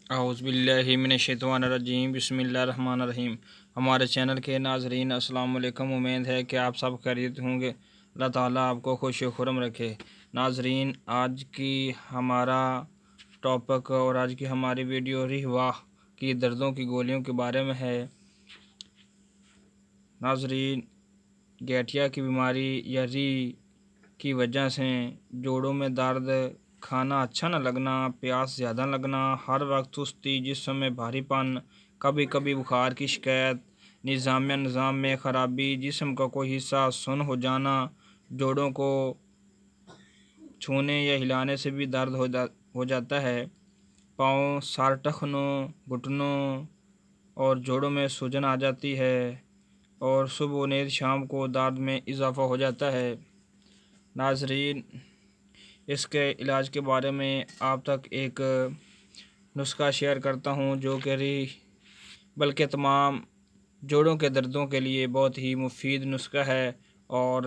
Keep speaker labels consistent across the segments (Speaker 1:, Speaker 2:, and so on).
Speaker 1: اعوذ باللہ من الشیطان الرجیم بسم اللہ الرحمن الرحیم۔ ہمارے چینل کے ناظرین السلام علیکم، امید ہے کہ آپ سب خیریت ہوں گے۔ اللہ تعالیٰ آپ کو خوش و خرم رکھے۔ ناظرین، آج کی ہمارا ٹاپک اور آج کی ہماری ویڈیو رہوا کی دردوں کی گولیوں کے بارے میں ہے۔ ناظرین، گیٹھیا کی بیماری یا ری کی وجہ سے جوڑوں میں درد، کھانا اچھا نہ لگنا، پیاس زیادہ لگنا، ہر وقت سستی، جسم میں بھاری پن، کبھی کبھی بخار کی شکایت، نظام میں خرابی، جسم کا کوئی حصہ سن ہو جانا، جوڑوں کو چھونے یا ہلانے سے بھی درد ہو جاتا ہے، پاؤں، سر ٹخنوں، گھٹنوں اور جوڑوں میں سوجن آ جاتی ہے، اور صبح و نیز شام کو درد میں اضافہ ہو جاتا ہے۔ ناظرین، اس کے علاج کے بارے میں آپ تک ایک نسخہ شیئر کرتا ہوں جو کہ بلکہ تمام جوڑوں کے دردوں کے لیے بہت ہی مفید نسخہ ہے، اور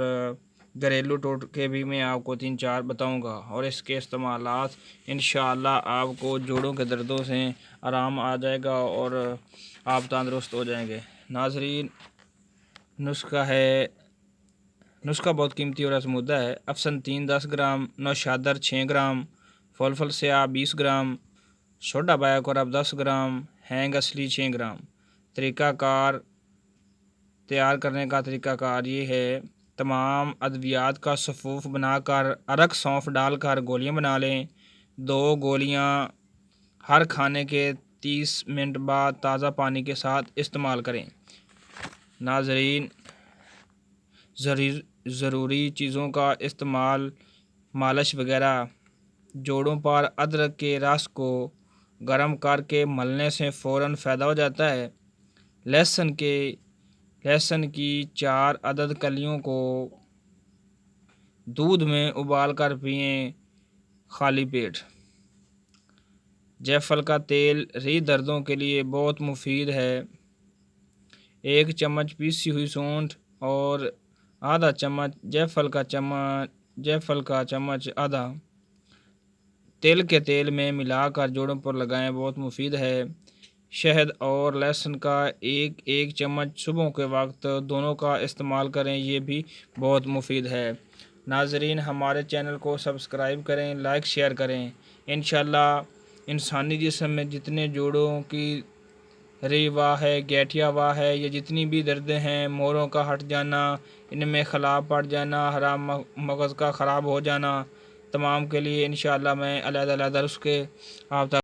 Speaker 1: گھریلو ٹوٹکے بھی میں آپ کو 3-4 بتاؤں گا، اور اس کے استعمالات انشاءاللہ آپ کو جوڑوں کے دردوں سے آرام آ جائے گا اور آپ تندرست ہو جائیں گے۔ ناظرین، نسخہ بہت قیمتی اور آزمودہ ہے۔ افسن 3 10 گرام، نوشادر 6 گرام، فلفل سیاہ 20 گرام، سوڈا بائیکرب 10 گرام، ہینگ اصلی 6 گرام۔ طریقہ کار تیار کرنے کا طریقہ کار یہ ہے: تمام ادویات کا صفوف بنا کر ارک سونف ڈال کر گولیاں بنا لیں۔ 2 گولیاں ہر کھانے کے 30 منٹ بعد تازہ پانی کے ساتھ استعمال کریں۔ ناظرین، ضروری چیزوں کا استعمال: مالش وغیرہ۔ جوڑوں پر ادرک کے رس کو گرم کر کے ملنے سے فوراً فائدہ ہو جاتا ہے۔ لہسن کی 4 عدد کلیوں کو دودھ میں ابال کر پئیں خالی پیٹ۔ جیفل کا تیل ری دردوں کے لیے بہت مفید ہے۔ 1 چمچ پیسی ہوئی سونٹھ اور آدھا چمچ جیفل کا چمچ آدھا تل کے تیل میں ملا کر جوڑوں پر لگائیں، بہت مفید ہے۔ شہد اور لہسن کا 1 چمچ صبح کے وقت دونوں کا استعمال کریں، یہ بھی بہت مفید ہے۔ ناظرین، ہمارے چینل کو سبسکرائب کریں، لائک شیئر کریں۔ انشاءاللہ انسانی جسم میں جتنے جوڑوں کی ریوا ہے، گیٹھیا وا ہے، یا جتنی بھی دردیں ہیں، موروں کا ہٹ جانا، ان میں خلا پڑ جانا، حرام مغز کا خراب ہو جانا، تمام کے لیے انشاءاللہ میں علیحدہ اس کے آپ تک